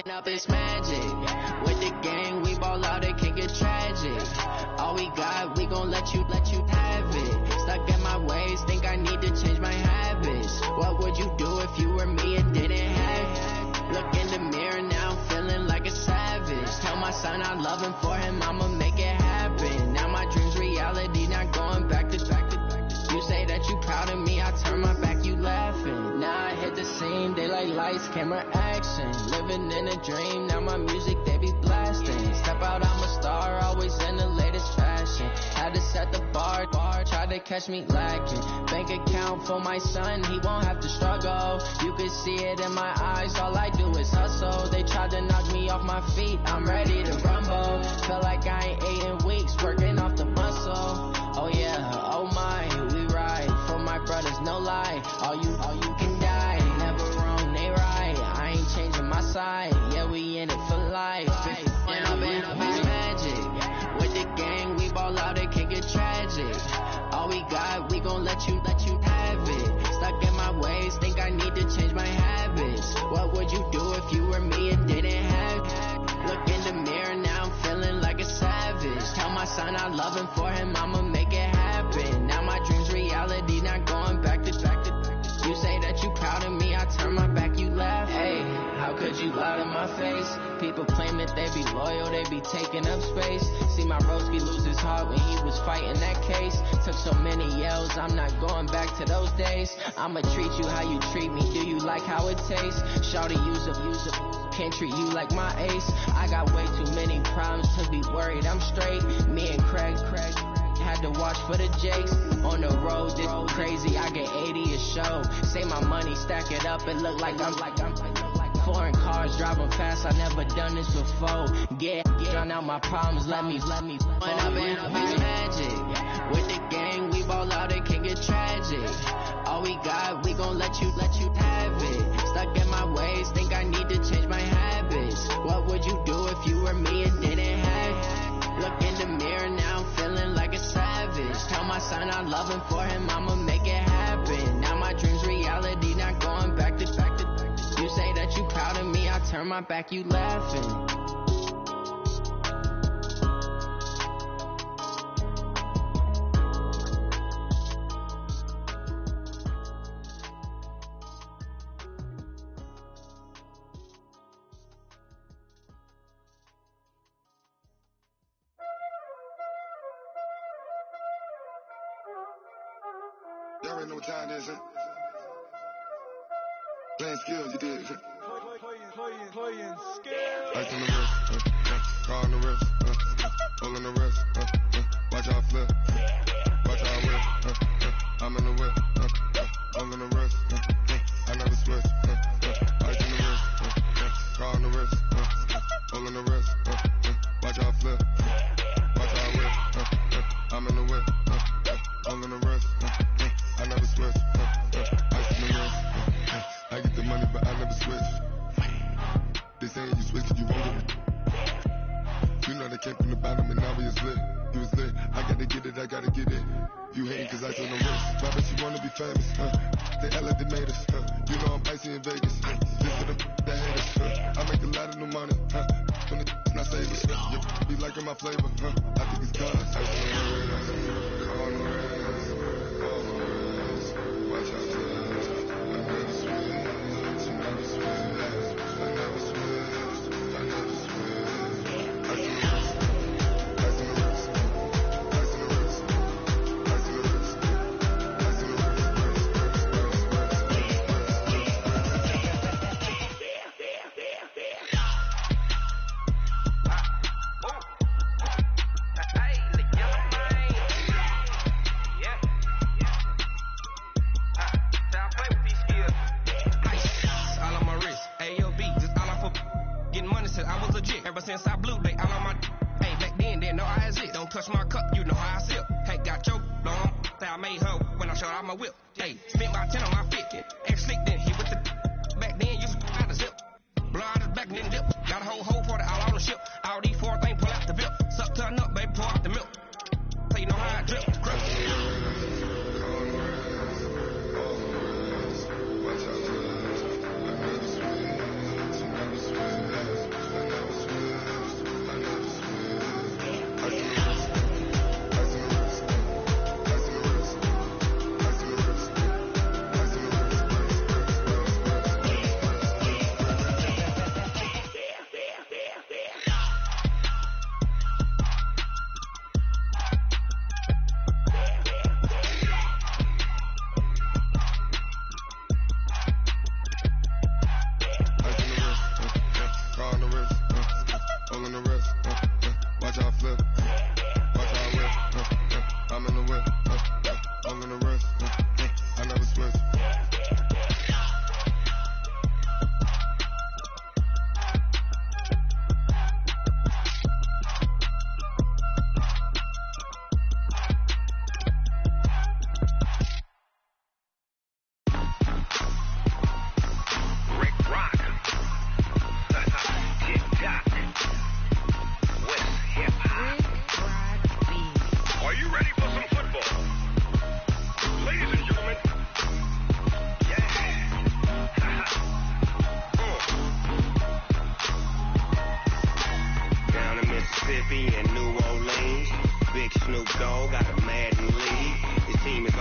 Up it's magic. With the gang, we ball out, it can get tragic. All we got, we gon' let you have it. Stuck in my ways, think I need to change my habits. What would you do if you were me and didn't have it? Look in the mirror now, I'm feeling like a savage. Tell my son I love him, for him I'ma make it happen. Now my dream's reality, not going back to. You say that you proud of me, I turn my back, you laughing. Now I hit the scene, daylight lights, camera action. Living in a dream, now my music, they be blasting. Step out, I'm a star, always in the latest fashion. Had to set the bar, try to catch me lacking. Bank account for my son, he won't have to struggle. You can see it in my eyes, all I do is hustle. They tried to knock me off my feet, I'm ready to rumble. Feel like I ain't ate in weeks, working off the muscle. Oh yeah, oh my, we ride for my brothers, no lie. All you can die, never wrong, they right. I ain't changing my side, yeah, we in it for life. And I've been magic. With the gang, we ball out, it can get tragic. All we got, we gon' let you have it. Stuck in my ways, think I need to change my habits. What would you do if you were me and didn't have it? Look in the mirror, now I'm feeling like a savage. Tell my son I love him, for him I'ma make it happen. Now my dream's reality, not going back to. You say that you proud of me, I turn my back, you laugh. Hey, how could you lie to my face? People claim that they be loyal, they be taking up space. See my broski lose his heart when he was fighting that case. Took so many yells, I'm not going back to those days. I'ma treat you how you treat me, do you like how it tastes? Shawty, use up, can't treat you like my ace. I got way too many problems to be worried, I'm straight. Me and Craig had to watch for the jakes. On the road, this crazy, I get 80 a show. Say my money, stack it up, it look like I'm foreign cars, driving fast, I never done this before. Drown out my problems, let me When I've been magic. With the gang, we ball out, it can get tragic. All we got, we gon' let you have it. Stuck in my ways, think I need to change my habits. What would you do if you were me and didn't have it? Look in the mirror, now I'm feeling like a savage. Tell my son I love him, for him I'ma make it happen. Now my dream's reality, not going back to. You say that you proud of me, I turn my back, you laughing. Y'all already know what time it is, huh? Playing skills, you did. Playing skills. Ice on the wrist, car on the wrist, pull on the wrist, watch out flip, watch out whip, I'm in the whip, pull on the wrist, I never switch, ice on the wrist, car on the wrist, pull on the wrist, watch out flip, watch out whip, I'm in the whip, pull on the wrist, I never switch, ice on the wrist. I get the money, but I never switch. They saying you switch, you won't get it. You know they came from the bottom and now we is lit. You was lit, I gotta get it, I gotta get it. You hating cause I told them wrist. Why bet you wanna be famous, They act like they made us, You know I'm icy in Vegas, just for the that haters, I make a lot of new money, When it's not savers, you be liking my flavor, I think it's done. Ice on the wrist, watch out for this. Since I blew, they all on my hey, back then, didn't know I had it. Don't touch my cup, you know how I sip. Hey, got your long, that I made her when I showed out my whip. Hey, spent my 10 on my fit. Ex slick, then he with the back then, used to out the zip. Blow out his back, then dip. Got a whole party all on the ship. All these four things, pull out the bip. Suck, turn up, baby, pour out the milk. So you know how I drip.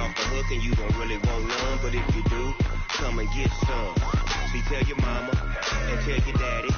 off the hook and you don't really want none, but if you do, come and get some. See, tell your mama and tell your daddy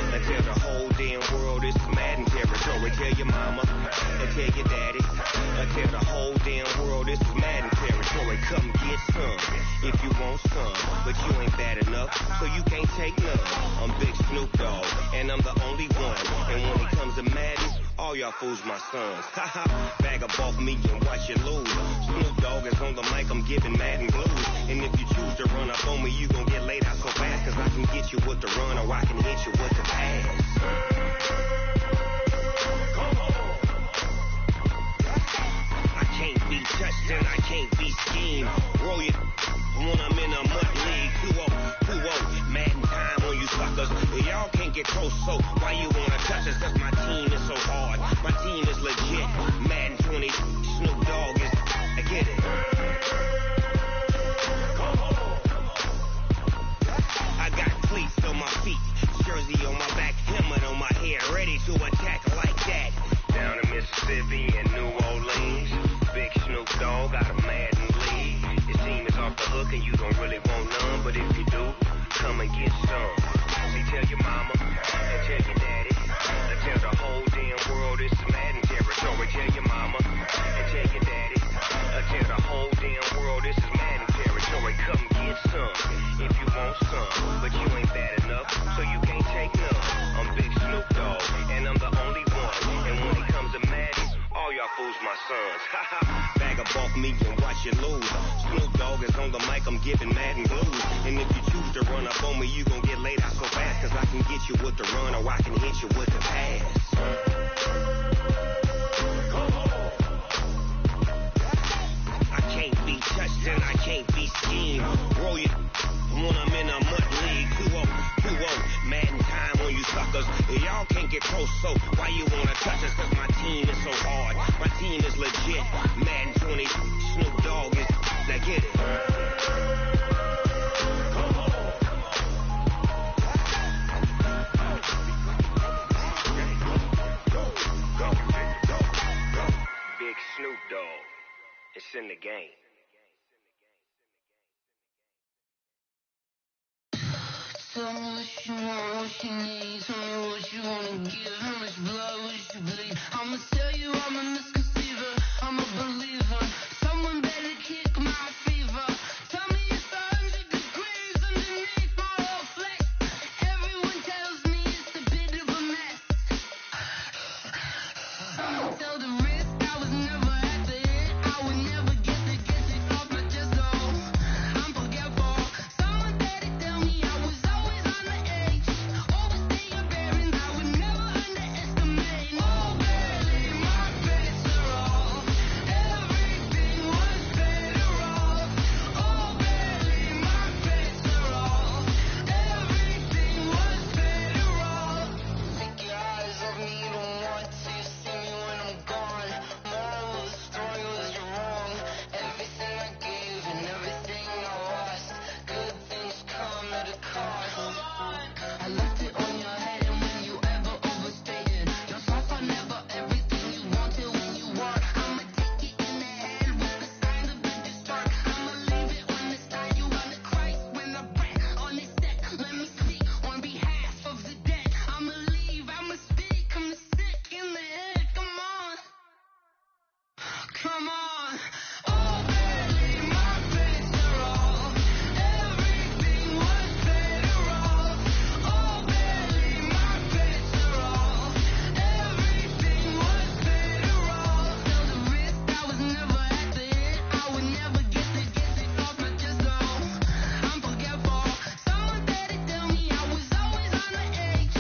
and tell the whole damn world it's Madden territory. Tell your mama and tell your daddy and tell the whole damn world it's Madden territory. Come get some if you want some, but you ain't bad enough, so you can't take none. I'm Big Snoop Dogg, and I'm the only one. And when it comes to Madden, all y'all fools my sons. Haha, bag up off me and watch you lose. Snoop Dogg is on the mic, I'm giving Madden blues. And if you choose to run up on me, you gon' get laid out so fast, cause I can get you with the run or I can hit you with the pass. I can't be touched and I can't be schemed. Roll you when I'm in a mud league. 2-0, Madden time on you suckers. Y'all can't get close, so why you wanna touch us? Cause my team is so hard. My team is legit. Madden 20, Snoop Dogg is, I get it. I got cleats on my feet, jersey on my back, helmet on my head, ready to attack like that. Down in Mississippi and New Orleans, Big Snoop Dogg got a Madden league. His team is off the hook and you don't really want none, but if you do, come and get some. See, tell your mama and tell your daddy and tell the whole damn world it's Madden territory. Tell your mama and tell your daddy and tell the whole damn world this is Madden territory. Come get some if you want some, but you ain't bad enough, so you can't take none. I'm Big Snoop Dogg, and I'm the only one. And when it comes to Madden, all y'all fools my sons. Haha, bag up off me and watch you lose. Snoop Dogg is on the mic, I'm giving Madden blues. And if you choose to run up on me, you gon' get laid out so fast, cause I can get you with the run or I can hit you with the pass. I can't be touched and I can't be schemed. Roll you when I'm in a mud league. 2-0, Madden time on you suckers. Y'all can't get close, so why you wanna touch us? Cause my team is so hard. My team is legit. Madden 20, Snoop Dogg is, now get it. Big Snoop Dogg, it's in the game. Tell me what you want, what you need. Tell me what you wanna give. How much blood would you bleed? I'ma tell you I'm a misconceiver. I'm a believer. Someone better kick my fever. Tell me it's 100 degrees underneath my whole flesh. Everyone tells me it's a bit of a mess. I'ma tell the risk I was never at the hit. I would never get it off my chest. Oh, I'm forgetful. Someone better tell me I was always on the edge. Overstay your bearings, I would never underestimate. Oh, barely my bets are off. Everything was better off. Oh, barely my bets are off. Everything was better off. Take your eyes off me, you don't want to see me when I'm gone. Moral of the story was you're wrong. Everything I gave and everything I lost. Good things come at a cost. I left it on your head, and when you ever overstated yourself, I never everything you wanted when you want. I'ma take it in the head with the signs of the destroyed. I'ma leave it on the side. You on the Christ when I breath on this deck. Let me speak on behalf of the dead. I'ma leave, I'ma speak. I'm sick in the head. Come on, come on. Oh, barely my bets are off. Everything was better off. Oh, barely my bets are off. Everything was better off. Tell the risk I was never at the hit. I would never get it off my chest. Oh, I'm forgetful. Someone better tell me I was always on the edge.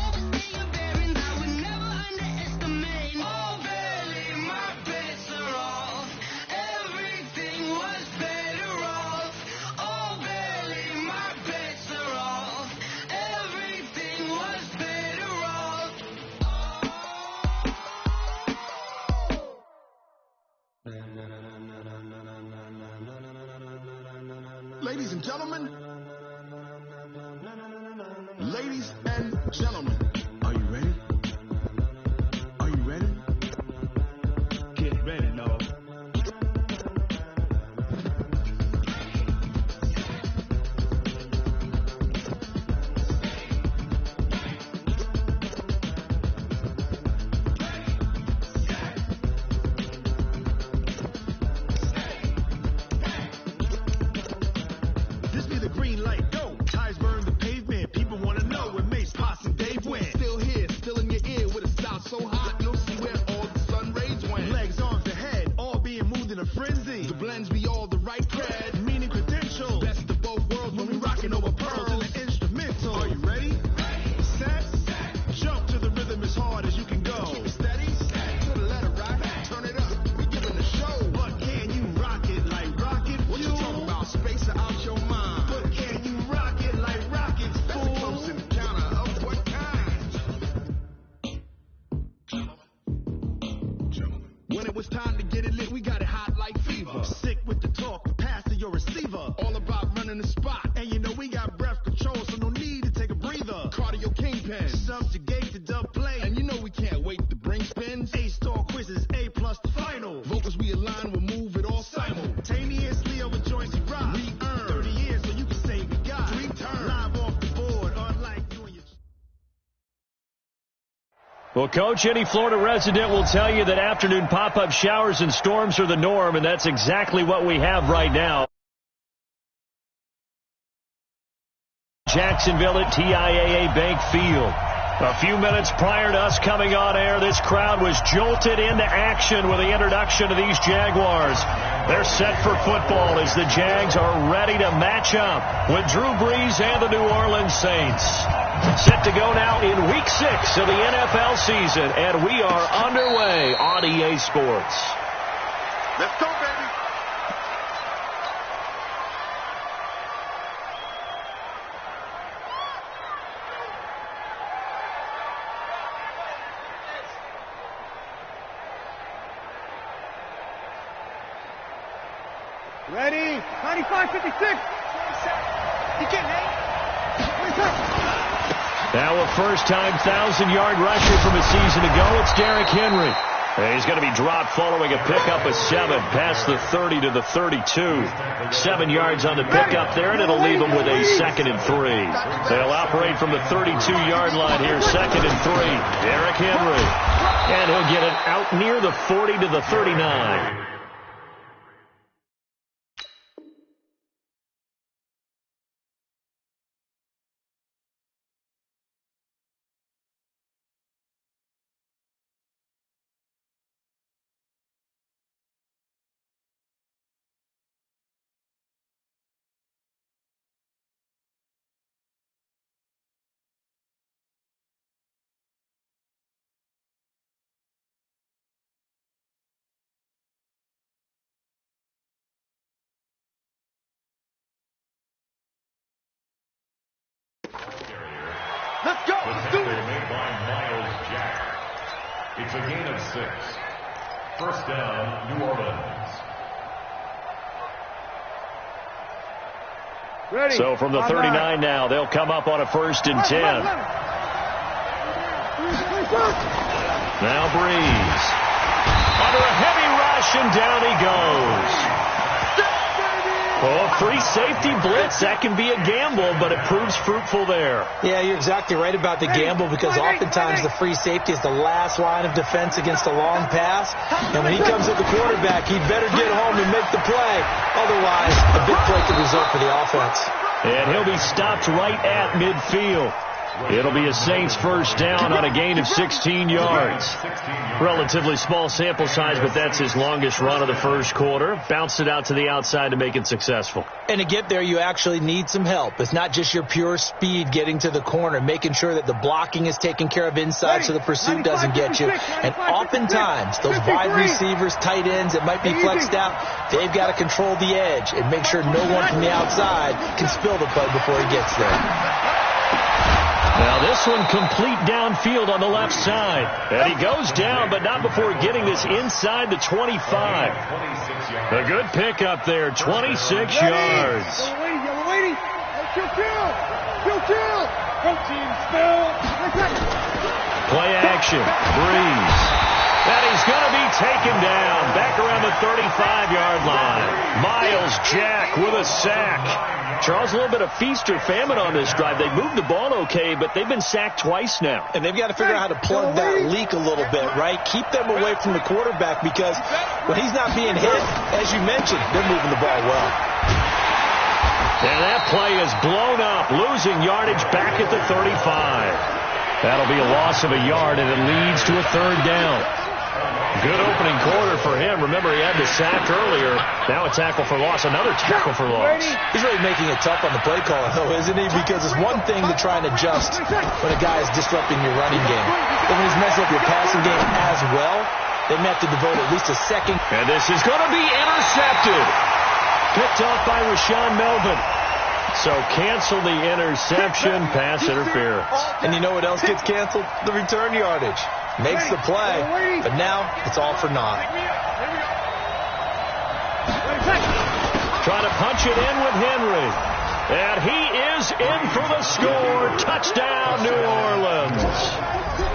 Overstay your bearings, I would never underestimate. Oh, barely my bets are off. Everything was better off. Oh, barely my bets are off. Everything was better off. Ladies and gentlemen, are you ready? Are you ready? Get ready, no. green light, go. Tires burn the pavement. People want to know where Mace, Posse, and Dave went. Still here, still in your ear with a style so hot. You'll see where all the sun rays went. Legs, arms, the head, all being moved in a frenzy. The blends be all the right cred, meaning credentials. Best of both worlds when we rocking over pearls in the instrumental. Are you ready? Set. Jump to the rhythm as hard as you can go. Keep it steady. To the letter, right? Turn it up. We giving the show. But can you rock it like rocket? What you talking about? Space out your mind. But can you rock it like rockets? That's a close encounter of what kind? When it was time to get it lit, we got it hot like fever. Sick with the talk, pass to your receiver. All about running the spot. And you know we got breath control, so no need to take a breather. Cardio kingpin, subjugate the dub play. And you know we can't wait to bring spins. A-star quizzes, A+ the final. Vocals we align, we'll move it all simultaneously over joints we rock. We earn 30 years, so you can say we got 3 turns. Live off the board, unlike you and your... Well, Coach, any Florida resident will tell you that afternoon pop-up showers and storms are the norm, and that's exactly what we have right now. Jacksonville at TIAA Bank Field. A few minutes prior to us coming on air, this crowd was jolted into action with the introduction of these Jaguars. They're set for football as the Jags are ready to match up with Drew Brees and the New Orleans Saints. Set to go now in Week 6 of the NFL season, and we are underway on EA Sports. Let's go, baby. Ready? 95, 56. You getting it? Now a first-time 1,000-yard rusher from a season ago, it's Derrick Henry. And he's going to be dropped following a pickup of 7 past the 30 to the 32. 7 yards on the pickup there, and it'll leave him with a 2nd and 3. They'll operate from the 32-yard line here, 2nd and 3. Derrick Henry. And he'll get it out near the 40 to the 39. Let's go. Let's do it. Made by Miles Jack. It's a gain of 6. First down, New Orleans. Ready. So from the 39 now, they'll come up on a 1st and 10. Now Brees. Under a heavy rush, and down he goes. Oh, free safety blitz, that can be a gamble, but it proves fruitful there. Yeah, you're exactly right about the gamble, because oftentimes the free safety is the last line of defense against a long pass. And when he comes at the quarterback, he'd better get home and make the play. Otherwise, a big play could result for the offense. And he'll be stopped right at midfield. It'll be a Saints first down on a gain of 16 yards. Relatively small sample size, but that's his longest run of the first quarter. Bounced it out to the outside to make it successful. And to get there, you actually need some help. It's not just your pure speed getting to the corner, making sure that the blocking is taken care of inside so the pursuit doesn't get you. And oftentimes, those wide receivers, tight ends that might be flexed out, they've got to control the edge and make sure no one from the outside can spill the play before he gets there. Now this one complete downfield on the left side. And he goes down, but not before getting this inside the 25. A good pickup there, 26 yards. Play action, Brees. And he's going to be taken down back around the 35-yard line. Miles Jack with a sack. Charles, a little bit of feast or famine on this drive. They moved the ball okay, but they've been sacked twice now. And they've got to figure out how to plug that leak a little bit, right? Keep them away from the quarterback, because when he's not being hit, as you mentioned, they're moving the ball well. And that play is blown up, losing yardage back at the 35. That'll be a loss of a yard, and it leads to a third down. Good opening quarter for him. Remember, he had the sack earlier. Now a tackle for loss, another tackle for loss. He's really making it tough on the play caller, though, isn't he? Because it's one thing to try and adjust when a guy is disrupting your running game. But when he's messing up your passing game as well, they may have to devote at least a second. And this is going to be intercepted. Picked off by Rashawn Melvin. So cancel the interception, pass interference. And you know what else gets canceled? The return yardage. Makes the play, but now it's all for naught. Trying to punch it in with Henry. And he is in for the score. Touchdown, New Orleans.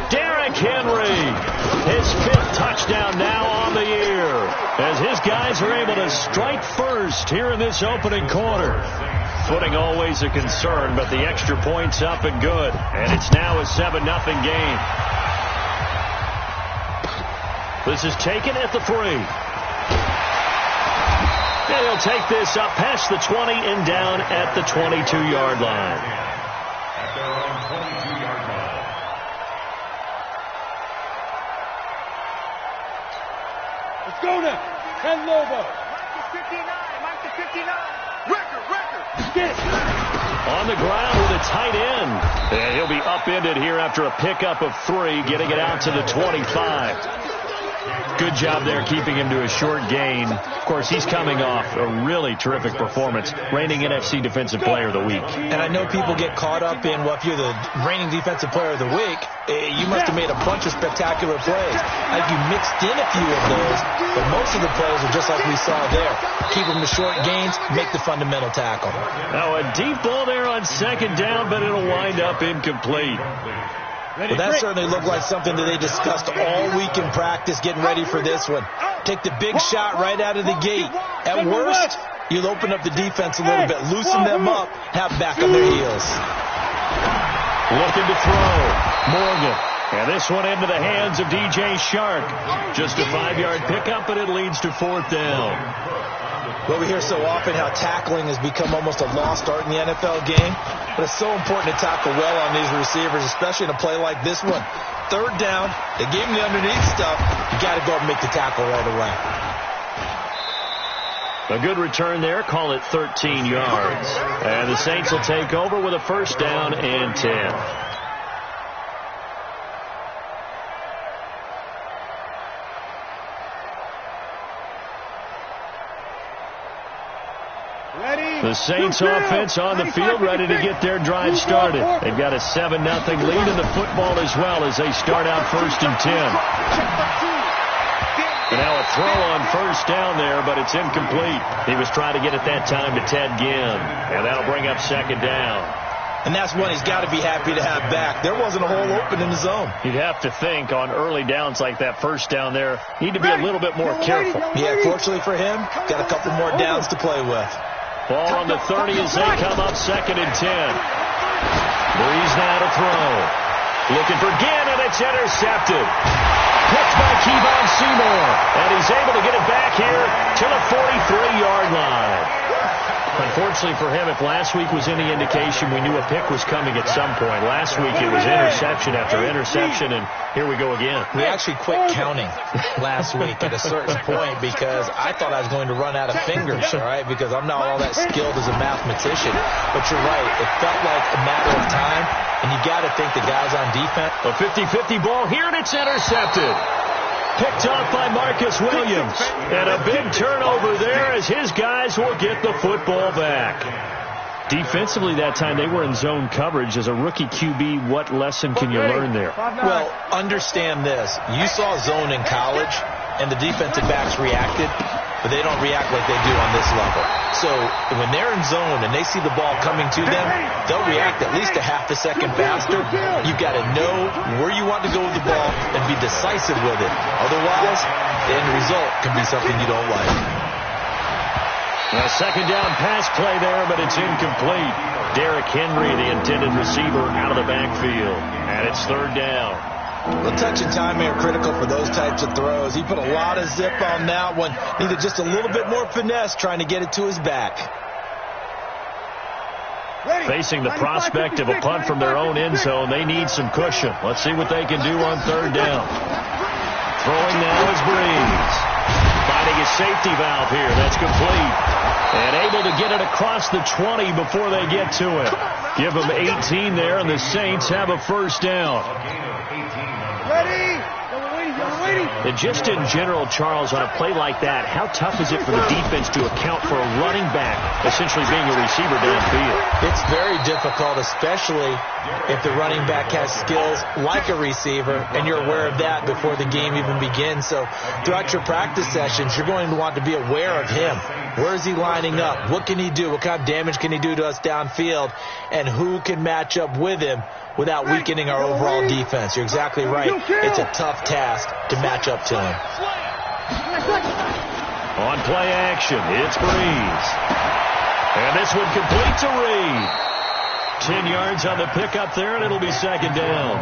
Derrick Henry, his 5th touchdown now on the year, as his guys are able to strike first here in this opening quarter. Footing always a concern, but the extra point's up and good, and it's now a 7-0 game. This is taken at the 3. And he'll take this up past the 20 and down at the 22-yard line. At their own 22-yard line. Let's go now. Ken Lobo. Mark the 59. Mark the 59. Record. Get it. On the ground with a tight end. And he'll be upended here after a pickup of 3, getting it out to the 25. Good job there keeping him to a short gain. Of course, he's coming off a really terrific performance, reigning NFC Defensive Player of the Week. And I know people get caught up in, well, if you're the reigning Defensive Player of the Week, you must have made a bunch of spectacular plays. I think you mixed in a few of those, but most of the plays are just like we saw there. Keep them to short gains, make the fundamental tackle. Now a deep ball there on second down, but it'll wind up incomplete. Well, that certainly looked like something that they discussed all week in practice, getting ready for this one. Take the big shot right out of the gate. At worst, you'll open up the defense a little bit, loosen them up, have back on their heels. Looking to throw. Morgan. And this one into the hands of DJ Shark. Just a 5-yard pickup, but it leads to 4th down. Well, we hear so often how tackling has become almost a lost art in the NFL game. But it's so important to tackle well on these receivers, especially in a play like this one. 3rd down, they gave him the underneath stuff. You got to go and make the tackle right away. A good return there. Call it 13 yards. And the Saints will take over with a 1st down and 10. The Saints offense on the field, ready to get their drive started. They've got a 7-0 lead in the football as well as they start out 1st and 10. And now a throw on 1st down there, but it's incomplete. He was trying to get it that time to Ted Ginn, and that'll bring up 2nd down. And that's one he's got to be happy to have back. There wasn't a hole open in the zone. You'd have to think on early downs like that 1st down there, need to be a little bit more careful. Yeah, fortunately for him, got a couple more downs to play with. Ball on the 30 as they come up 2nd and 10. Breeze now to throw. Looking for Ginn, and it's intercepted. Picked by Kevon Seymour. And he's able to get it back here to the 43-yard line. Unfortunately for him, if last week was any indication, we knew a pick was coming at some point. Last week it was interception after interception, and here we go again. We actually quit counting last week at a certain point because I thought I was going to run out of fingers, all right, because I'm not all that skilled as a mathematician. But you're right. It felt like a matter of time, and you got to think the guys on defense. A 50-50 ball here, and it's intercepted. Picked off by Marcus Williams. And a big turnover there as his guys will get the football back. Defensively that time, they were in zone coverage. As a rookie QB, what lesson can you learn there? Well, understand this. You saw zone in college, and the defensive backs reacted, but they don't react like they do on this level. So when they're in zone and they see the ball coming to them, they'll react at least a half a second faster. You've got to know where you want to go with the ball and be decisive with it. Otherwise, the end result can be something you don't like. A 2nd down pass play there, but it's incomplete. Derrick Henry, the intended receiver, out of the backfield. And it's 3rd down. The touch and time are critical for those types of throws. He put a lot of zip on that one. Needed just a little bit more finesse trying to get it to his back. Facing the prospect of a punt from their own end zone, they need some cushion. Let's see what they can do on third down. Throwing now is Breeze. Finding a safety valve here. That's complete. And able to get it across the 20 before they get to it. Give them 18 there, and the Saints have a first down. Ready? And just in general, Charles, on a play like that, how tough is it for the defense to account for a running back essentially being a receiver downfield? It's very difficult, especially if the running back has skills like a receiver, and you're aware of that before the game even begins. So throughout your practice sessions, you're going to want to be aware of him. Where is he lining up? What can he do? What kind of damage can he do to us downfield? And who can match up with him without weakening our overall defense? You're exactly right. It's a tough task to match up to him. On play action, it's Breeze. And this one complete to Reed. 10 yards on the pickup there, and it'll be second down.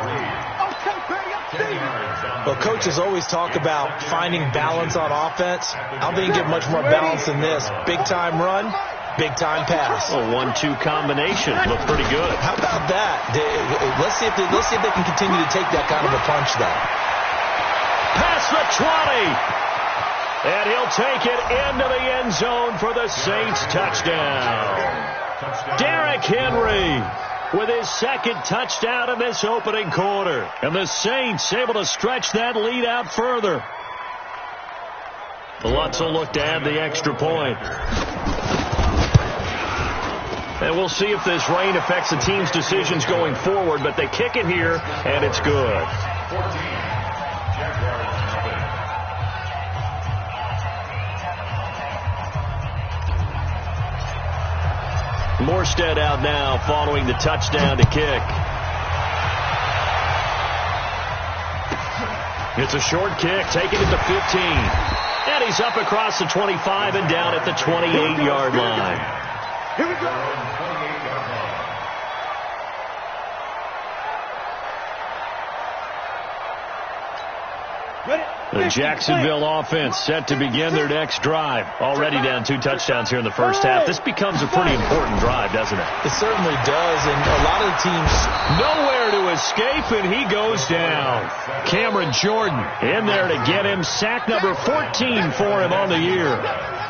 Well, coaches always talk about finding balance on offense. I don't think you get much more balance than this. Big-time run, big-time pass. A 1-2 combination. Looked pretty good. How about that? Let's see if they can continue to take that kind of a punch, though. Past the 20. And he'll take it into the end zone for the Saints touchdown. Derrick Henry with his second touchdown in this opening quarter. And the Saints able to stretch that lead out further. Lutz will look to add the extra point. And we'll see if this rain affects the team's decisions going forward, but they kick it here, and it's good. 14. Morstead out now following the touchdown to kick. It's a short kick, taking it to 15. And he's up across the 25 and down at the 28-yard line. Here we go. The Jacksonville offense set to begin their next drive. Already down 2 touchdowns here in the first half. This becomes a pretty important drive, doesn't it? It certainly does, and a lot of the teams... Nowhere to escape, and he goes down. Cameron Jordan in there to get him. Sack number 14 for him on the year.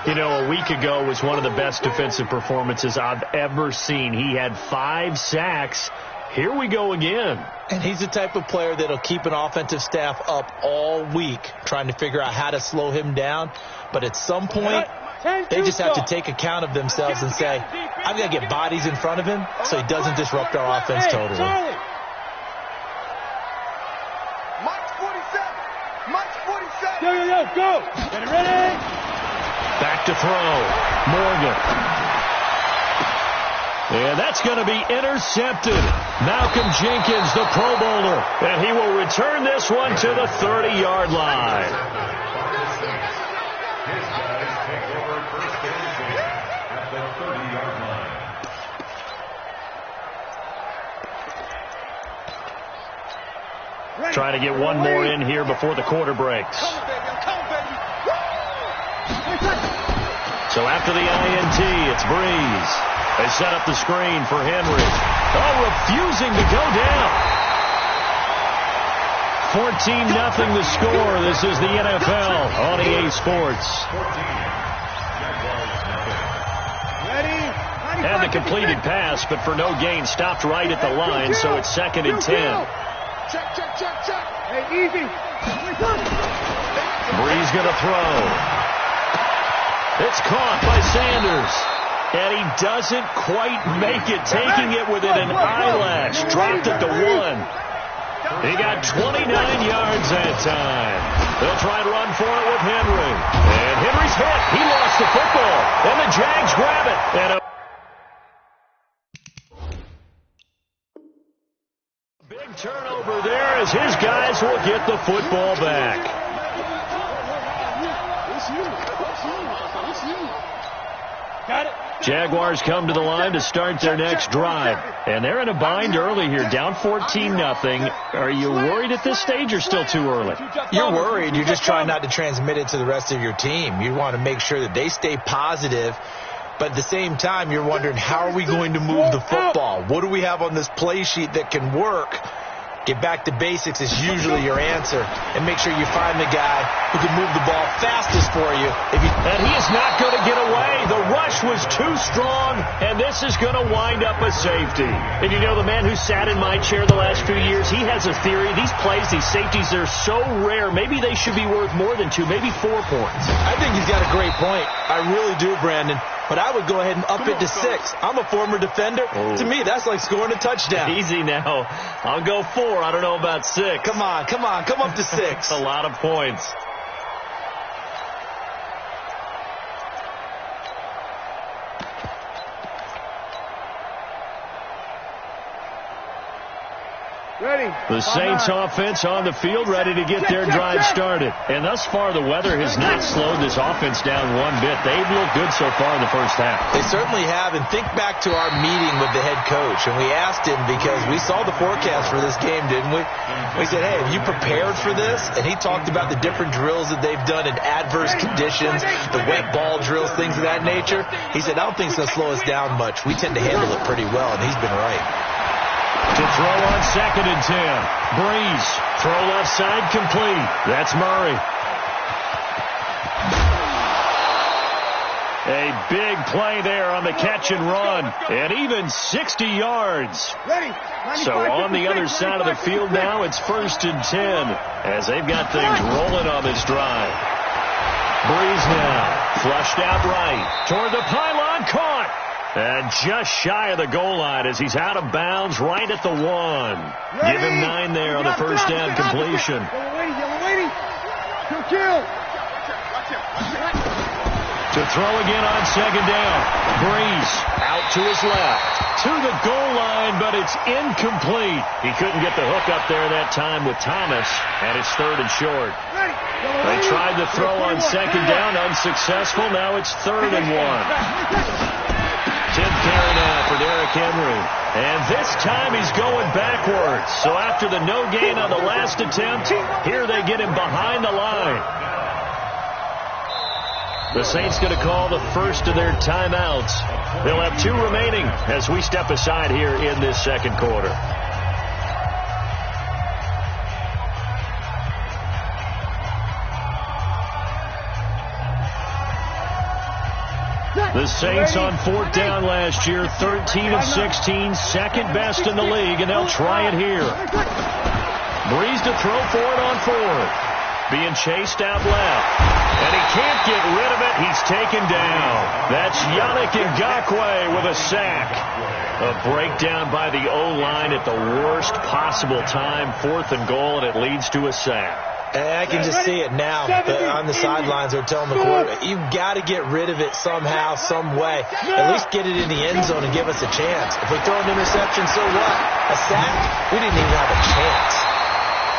You know, a week ago was one of the best defensive performances I've ever seen. He had 5 sacks. Here we go again. And he's the type of player that'll keep an offensive staff up all week trying to figure out how to slow him down. But at some point, they just have to take account of themselves and say, I've got to get bodies in front of him so he doesn't disrupt our offense totally. Mike's 47. Mike's 47. Yo, go. Get it ready. Back to throw. Morgan. And that's going to be intercepted. Malcolm Jenkins, the Pro Bowler. And he will return this one to the 30-yard line. His guys take over first and 10 at the 30-yard line. Trying to get one more in here before the quarter breaks. So after the INT, it's Breeze. They set up the screen for Henry. Oh, refusing to go down. 14-0 the score. This is the NFL on EA Sports. And the completed pass, but for no gain, stopped right at the line, so it's 2nd and 10. Check. Hey, easy. Breeze going to throw. It's caught by Sanders. And he doesn't quite make it, taking it within an eyelash. Dropped it to 1. He got 29 yards that time. They'll try to run for it with Henry. And Henry's hit. He lost the football. And the Jags grab it. And a big turnover there as his guys will get the football back. Got it. Jaguars come to the line to start their next drive. And they're in a bind early here, down 14-0. Are you worried at this stage or still too early? You're worried. You're just trying not to transmit it to the rest of your team. You want to make sure that they stay positive But at the same time, you're wondering, how are we going to move the football? What do we have on this play sheet that can work? Get back to basics is usually your answer. And make sure you find the guy who can move the ball fastest for you. And he is not going to get away. The rush was too strong, and this is going to wind up a safety. And you know, the man who sat in my chair the last few years, he has a theory. These plays, these safeties, they're so rare. Maybe they should be worth more than 2, maybe 4 points. I think he's got a great point. I really do, Brandon. But I would go ahead and up it to 6. I'm a former defender. To me, that's like scoring a touchdown. Easy now. I'll go 4. I don't know about 6. Come on. Come up to 6. A lot of points. Ready. The Saints offense on the field, ready to get their drive started. And thus far, the weather has not slowed this offense down one bit. They've looked good so far in the first half. They certainly have. And think back to our meeting with the head coach. And we asked him, because we saw the forecast for this game, didn't we? We said, hey, have you prepared for this? And he talked about the different drills that they've done in adverse conditions, the wet ball drills, things of that nature. He said, I don't think it's going to slow us down much. We tend to handle it pretty well, and he's been right. To throw on 2nd and 10. Breeze. Throw left side complete. That's Murray. A big play there on the catch and run. And even 60 yards. Ready. So on the other side of the field now, it's 1st and 10 as they've got things rolling on this drive. Breeze now. Flushed out right. Toward the pylon. Caught. And just shy of the goal line as he's out of bounds right at the 1. Give him 9 there on the first down completion. Yellow lady. Kill. To throw again on 2nd down. Breeze out to his left. To the goal line, but it's incomplete. He couldn't get the hook up there that time with Thomas, and it's 3rd and short. They tried to throw on 2nd down, unsuccessful. Now it's 3rd and 1. 10th carry now for Derrick Henry. And this time he's going backwards. So after the no gain on the last attempt, here they get him behind the line. The Saints going to call the first of their timeouts. They'll have 2 remaining as we step aside here in this second quarter. The Saints on 4th down last year, 13 of 16, second best in the league, and they'll try it here. Breeze to throw for it on 4th. Being chased out left. And he can't get rid of it. He's taken down. That's Yannick Ngakoue with a sack. A breakdown by the O-line at the worst possible time. 4th and goal, and it leads to a sack. And I can just see it now. On the sidelines, they're telling the quarterback, you've got to get rid of it somehow, some way. At least get it in the end zone and give us a chance. If we throw an interception, so what? A sack? We didn't even have a chance.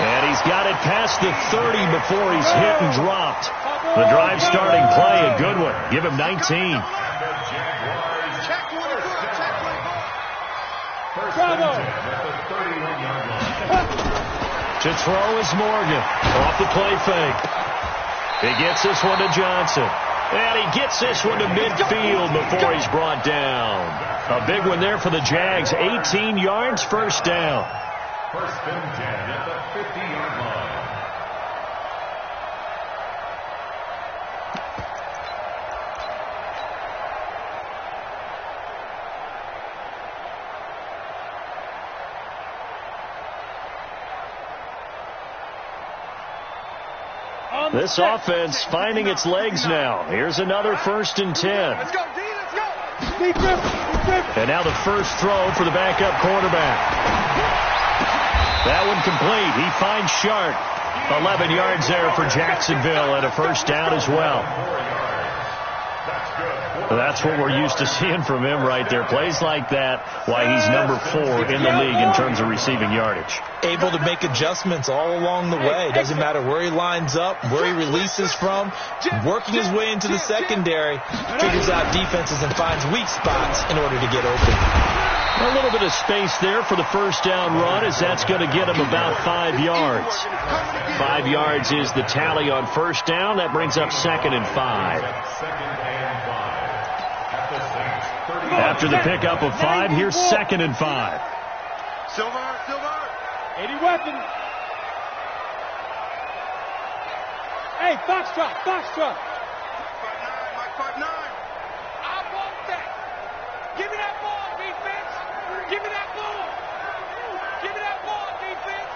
And he's got it past the 30 before he's hit and dropped. The drive starting play, a good one. Give him 19. To throw is Morgan. Off the play fake. He gets this one to Johnson. And he gets this one to midfield before he's brought down. A big one there for the Jags. 18 yards, first down. 1st and 10 at the 50-yard line. This offense finding its legs now. Here's another 1st and 10. Let's go, D. Let's go. And now the first throw for the backup quarterback. That one complete. He finds Sharp. 11 yards there for Jacksonville and a first down as well. That's what we're used to seeing from him right there. Plays like that, why he's number 4 in the league in terms of receiving yardage. Able to make adjustments all along the way. Doesn't matter where he lines up, where he releases from. Working his way into the secondary, figures out defenses and finds weak spots in order to get open. A little bit of space there for the first down run, as that's going to get him about 5 yards. 5 yards is the tally on first down. That brings up 2nd and 5. After the pickup of 5, here's 2nd and 5. Silver. 80 weapons. Hey, Foxtrot. Mike 5'9". I want that. Give me that ball, defense. Give me that ball. Give me that ball, defense.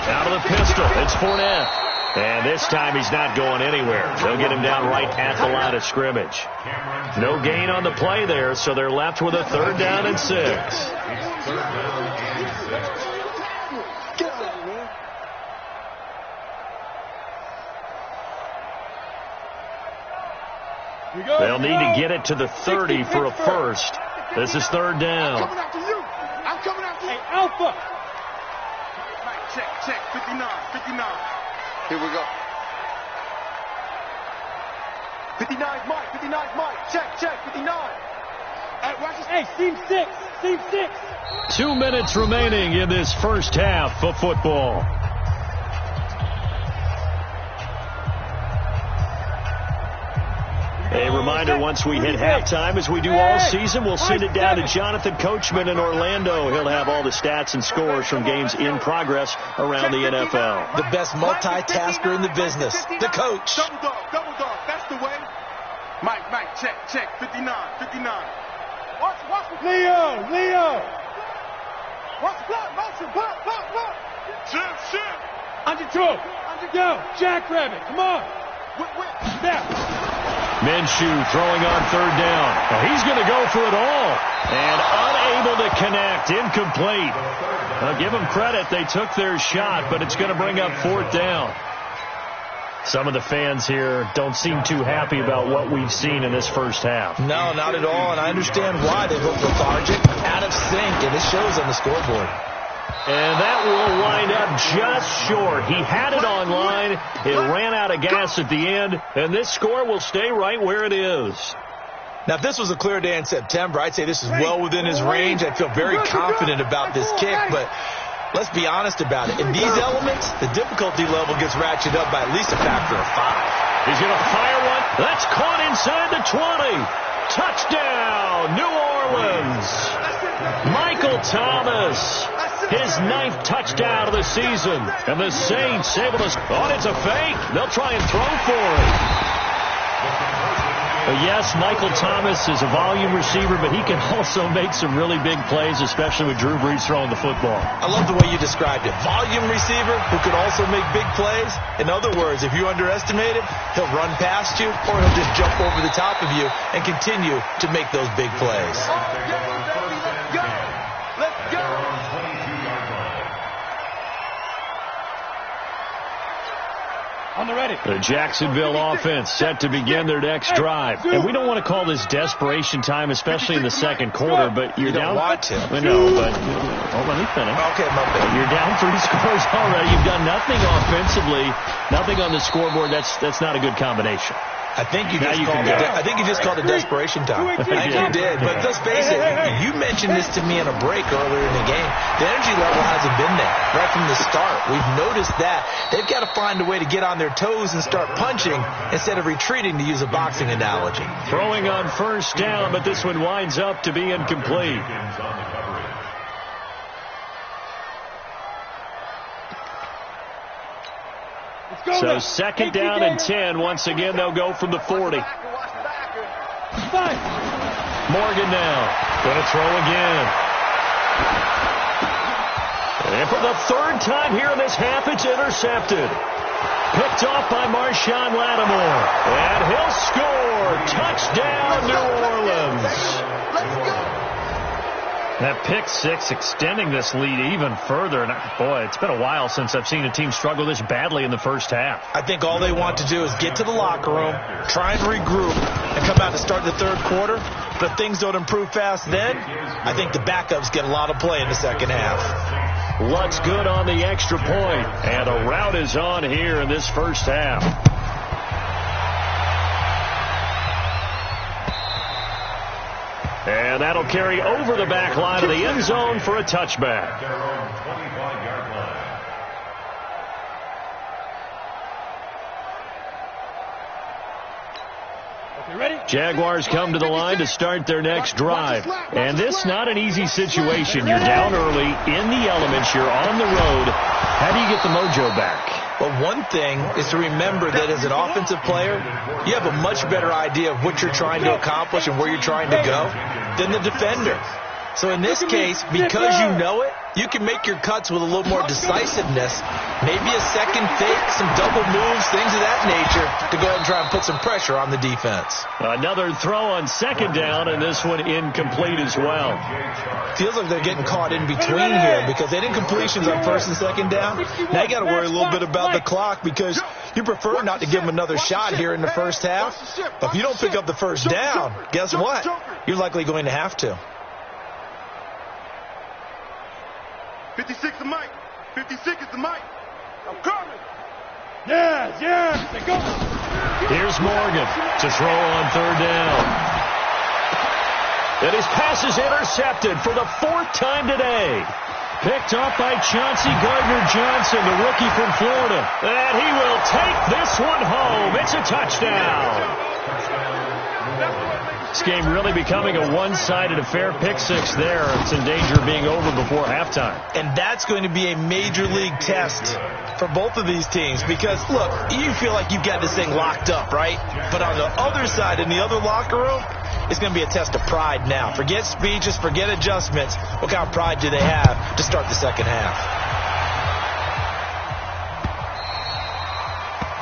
Out of the pistol, it's Fournette. And this time he's not going anywhere. They'll get him down right at the line of scrimmage. No gain on the play there, so they're left with a 3rd down and 6. It's 3rd down and 6. They'll need to get it to the 30 for a first. This is 3rd down. I'm coming after you. I'm coming after you. Hey, Alpha. Check. 59. Here we go. 59's Mike. Check. 59. Hey, seam 6. 2 minutes remaining in this first half of football. A reminder, once we hit halftime, as we do all season, we'll send it down to Jonathan Coachman in Orlando. He'll have all the stats and scores from games in progress around the NFL. The best multitasker in the business, the coach. Double dog. That's the way. Mike, check. 59. Watch Leo. Watch the block, motion, block. Shit. Under two. Yo, Jackrabbit, come on. Step. Minshew throwing on 3rd down. Well, he's going to go for it all. And unable to connect. Incomplete. I'll give them credit. They took their shot, but it's going to bring up 4th down. Some of the fans here don't seem too happy about what we've seen in this first half. No, not at all, and I understand why. They look lethargic, out of sync, and it shows on the scoreboard. And that will wind up just short. He had it online. It ran out of gas at the end, and this score will stay right where it is. Now, if this was a clear day in September, I'd say this is well within his range. I'd feel very confident about this kick, but let's be honest about it. In these elements, the difficulty level gets ratcheted up by at least a factor of 5. He's going to fire one. That's caught inside the 20. Touchdown, New Orleans. Michael Thomas, his 9th touchdown of the season. And the Saints able to... Oh, it's a fake. They'll try and throw for it. But yes, Michael Thomas is a volume receiver, but he can also make some really big plays, especially with Drew Brees throwing the football. I love the way you described it. Volume receiver who could also make big plays. In other words, if you underestimate him, he'll run past you or he'll just jump over the top of you and continue to make those big plays. Let's go. On the ready. The Jacksonville offense set to begin their next drive. And we don't want to call this desperation time, especially in the second quarter, but you're down. You don't want to. I know, but let me finish. Okay, my bad. You're down 3 scores already. You've done nothing offensively, nothing on the scoreboard. That's not a good combination. I think you just called it desperation time. I think you did. But let's face it, you mentioned this to me in a break earlier in the game. The energy level hasn't been there right from the start. We've noticed that. They've got to find a way to get on their toes and start punching instead of retreating, to use a boxing analogy. Throwing on 1st down, but this one winds up to be incomplete. So 2nd down and 10. Once again, they'll go from the 40. Morgan now. Going to throw again. And for the 3rd time here in this half, it's intercepted. Picked off by Marshawn Lattimore. And he'll score. Touchdown, New Orleans. Let's go. That pick 6 extending this lead even further. And boy, it's been a while since I've seen a team struggle this badly in the first half. I think all they want to do is get to the locker room, try and regroup, and come out to start the 3rd quarter. But if things don't improve fast then, I think the backups get a lot of play in the second half. Lutt's good on the extra point. And a rout is on here in this first half. And that'll carry over the back line of the end zone for a touchback. Their own 25-yard line. Okay, ready? Jaguars come to the line to start their next drive. And this not an easy situation. You're down early, in the elements, you're on the road. How do you get the mojo back? Well, one thing is to remember that as an offensive player, you have a much better idea of what you're trying to accomplish and where you're trying to go than the defender. So in this case, because you know it, you can make your cuts with a little more decisiveness. Maybe a second fake, some double moves, things of that nature to go ahead and try and put some pressure on the defense. Another throw on second down, and this one incomplete as well. Feels like they're getting caught in between here because they did completions on first and second down. Now you got to worry a little bit about the clock because you prefer not to give them another shot here in the first half. But if you don't pick up the first down, guess what? You're likely going to have to. 56 is Mike. 56 is the Mike. I'm coming. Yeah, they go. Here's Morgan to throw on third down. And his pass is intercepted for the fourth time today. Picked up by Chauncey Gardner-Johnson, the rookie from Florida. And he will take this one home. It's a touchdown. This game really becoming a one-sided affair. Pick six there. It's in danger of being over before halftime. And that's going to be a major league test for both of these teams because, look, you feel like you've got this thing locked up, right? But on the other side, in the other locker room, it's going to be a test of pride now. Forget speeches, forget adjustments. What kind of pride do they have to start the second half?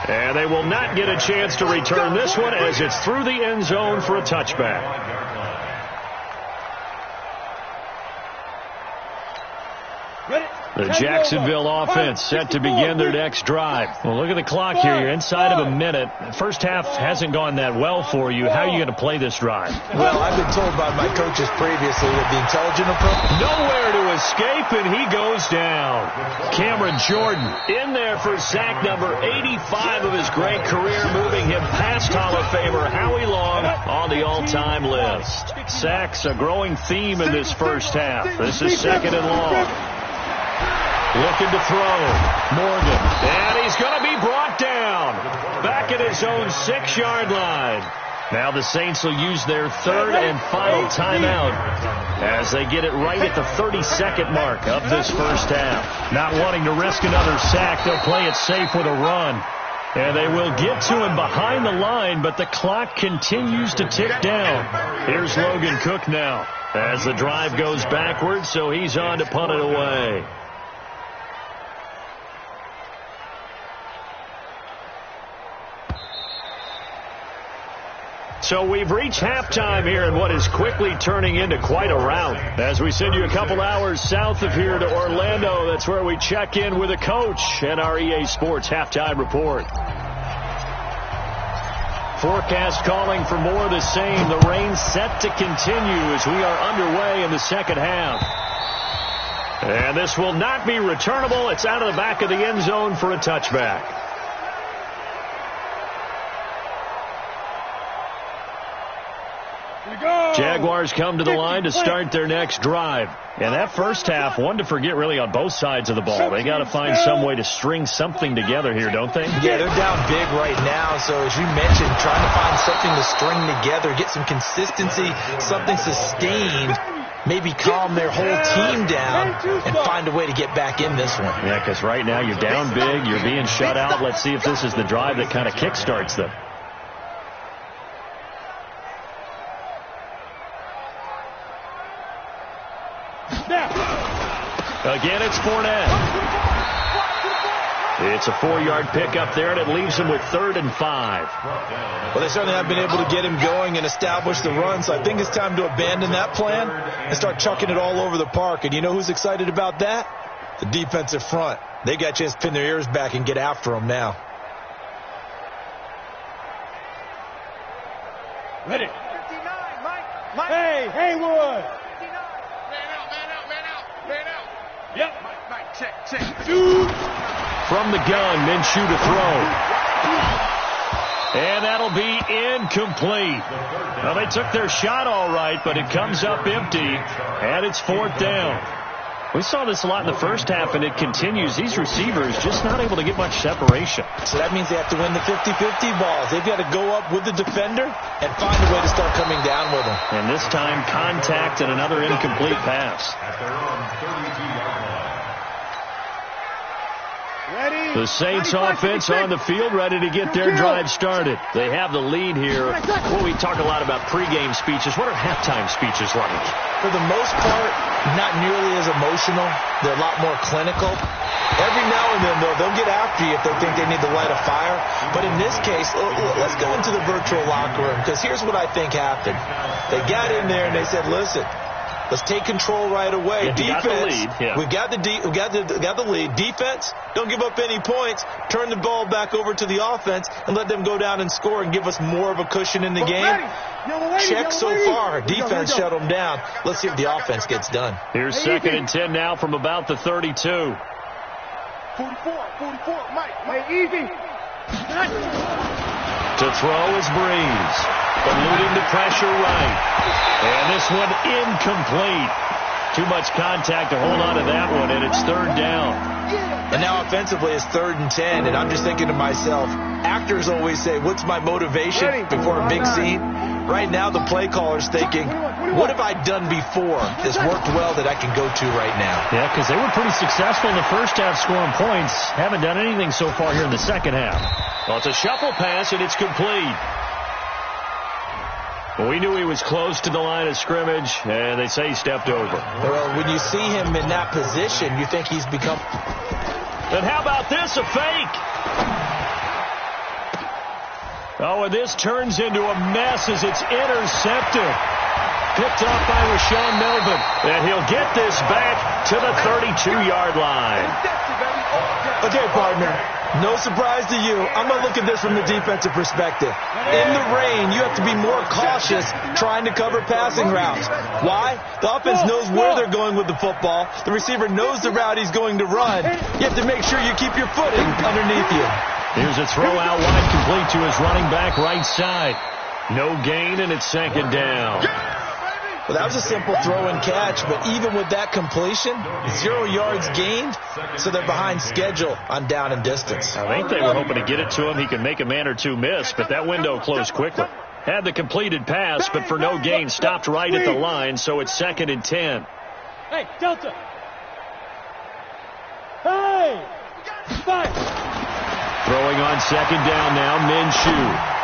And they will not get a chance to return this one as it's through the end zone for a touchback. The Jacksonville offense set to begin their next drive. Well, look at the clock here. You're inside of a minute. First half hasn't gone that well for you. How are you going to play this drive? Well, I've been told by my coaches previously that the intelligent approach. Nowhere to escape, and he goes down. Cameron Jordan in there for sack number 85 of his great career, moving him past Hall of Famer Howie Long on the all-time list. Sacks a growing theme in this first half. This is second and long. Looking to throw. Morgan. And he's going to be brought down. Back at his own 6-yard line. Now the Saints will use their third and final timeout as they get it right at the 32nd mark of this first half. Not wanting to risk another sack, they'll play it safe with a run. And they will get to him behind the line, but the clock continues to tick down. Here's Logan Cook now as the drive goes backwards, so he's on to punt it away. So we've reached halftime here in what is quickly turning into quite a rout. As we send you a couple hours south of here to Orlando, that's where we check in with a coach and our EA Sports Halftime Report. Forecast calling for more of the same. The rain set to continue as we are underway in the second half. And this will not be returnable. It's out of the back of the end zone for a touchback. Jaguars come to the line to start their next drive. And that first half, one to forget really on both sides of the ball. They got to find some way to string something together here, don't they? Yeah, they're down big right now. So as you mentioned, trying to find something to string together, get some consistency, something sustained, maybe calm their whole team down and find a way to get back in this one. Yeah, because right now you're down big, you're being shut out. Let's see if this is the drive that kind of kickstarts them. Again, it's Fournette. It's a 4-yard pickup there, and it leaves him with 3rd and 5. Well, they certainly have been able to get him going and establish the run, so I think it's time to abandon that plan and start chucking it all over the park. And you know who's excited about that? The defensive front. They got a chance to pin their ears back and get after him now. Ready. 59, Mike. Hey, Haywood. Yep. Mike, check. From the gun, Minshew to throw. And that'll be incomplete. Well, they took their shot all right, but it comes up empty, and it's 4th down. We saw this a lot in the first half, and it continues. These receivers just not able to get much separation. So that means they have to win the 50-50 balls. They've got to go up with the defender and find a way to start coming down with them. And this time, contact and another incomplete pass. At their own 32-yard line. The Saints offense on the field, ready to get their drive started. They have the lead here. Well, we talk a lot about pregame speeches. What are halftime speeches like? For the most part, not nearly as emotional. They're a lot more clinical. Every now and then, though, they'll get after you if they think they need to light a fire. But in this case, let's go into the virtual locker room, because here's what I think happened. They got in there and they said, listen, let's take control right away. Defense, we got the lead. Defense, don't give up any points. Turn the ball back over to the offense and let them go down and score and give us more of a cushion in the game. Check so far. Defense shut them down. Let's see if the offense gets done. Here's 2nd and 10 now from about the 32. 44, Mike, easy. To throw is Breeze. Eluding the pressure right. And this one incomplete. Too much contact to hold on to that one, and it's 3rd down. And now offensively it's 3rd and 10, and I'm just thinking to myself, actors always say, what's my motivation before a big scene? Right now the play caller's thinking, what have I done before that's worked well that I can go to right now? Yeah, because they were pretty successful in the first half scoring points. Haven't done anything so far here in the second half. Well, it's a shuffle pass, and it's complete. Well, we knew he was close to the line of scrimmage, and they say he stepped over. Well, when you see him in that position, you think he's become... And how about this, a fake? Oh, and this turns into a mess as it's intercepted. Picked off by Rashawn Melvin. And he'll get this back to the 32-yard line. Okay, partner. No surprise to you. I'm going to look at this from the defensive perspective. In the rain, you have to be more cautious trying to cover passing routes. Why? The offense knows where they're going with the football. The receiver knows the route he's going to run. You have to make sure you keep your footing underneath you. Here's a throw out wide, complete to his running back right side. No gain, and it's 2nd down. Well, that was a simple throw and catch, but even with that completion, 0 yards gained, so they're behind schedule on down and distance. I think they were hoping to get it to him. He could make a man or two miss, but that window closed quickly. Had the completed pass, but for no gain, stopped right at the line, so it's 2nd and 10. Hey, Delta. Hey! Fight! Throwing on 2nd down now, Minshew.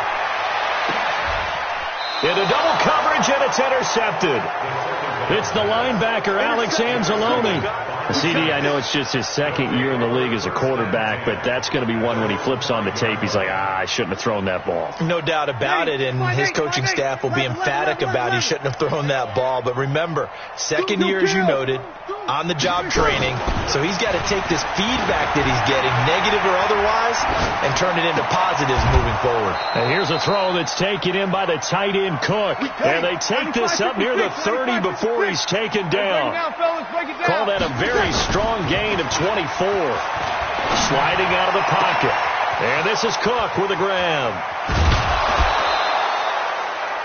Into double coverage, and it's intercepted. It's the linebacker, Alex Anzalone. CD, I know it's just his 2nd year in the league as a quarterback, but that's going to be one when he flips on the tape, he's like, I shouldn't have thrown that ball. No doubt about it, and his coaching staff will be emphatic about he shouldn't have thrown that ball. But remember, 2nd year, as you noted, on-the-job training, so he's got to take this feedback that he's getting, negative or otherwise, and turn it into positives moving forward. And here's a throw that's taken in by the tight end Cook, and they take this up near the 30 before he's taken down. Call that a very strong gain of 24. Sliding out of the pocket, and this is Cook with a grab.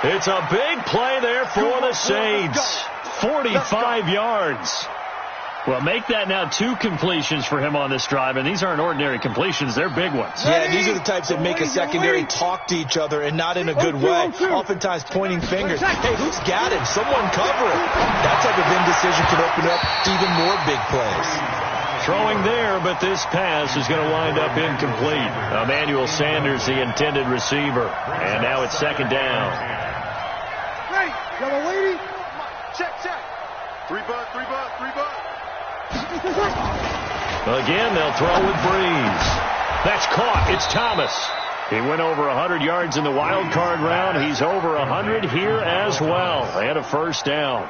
It's a big play there for the Saints. 45 yards. Well, make that now 2 completions for him on this drive, and these aren't ordinary completions. They're big ones. Yeah, these are the types that make a secondary talk to each other, and not in a good way. Oftentimes pointing fingers. Hey, who's got him? Someone cover it. That type of indecision can open up even more big plays. Throwing there, but this pass is going to wind up incomplete. Emmanuel Sanders, the intended receiver. And now it's 2nd down. Hey, yellow lady. Check. 3 bucks. Again, they'll throw with Breeze. That's caught. It's Thomas. He went over 100 yards in the wild card round. He's over 100 here as well. And a 1st down.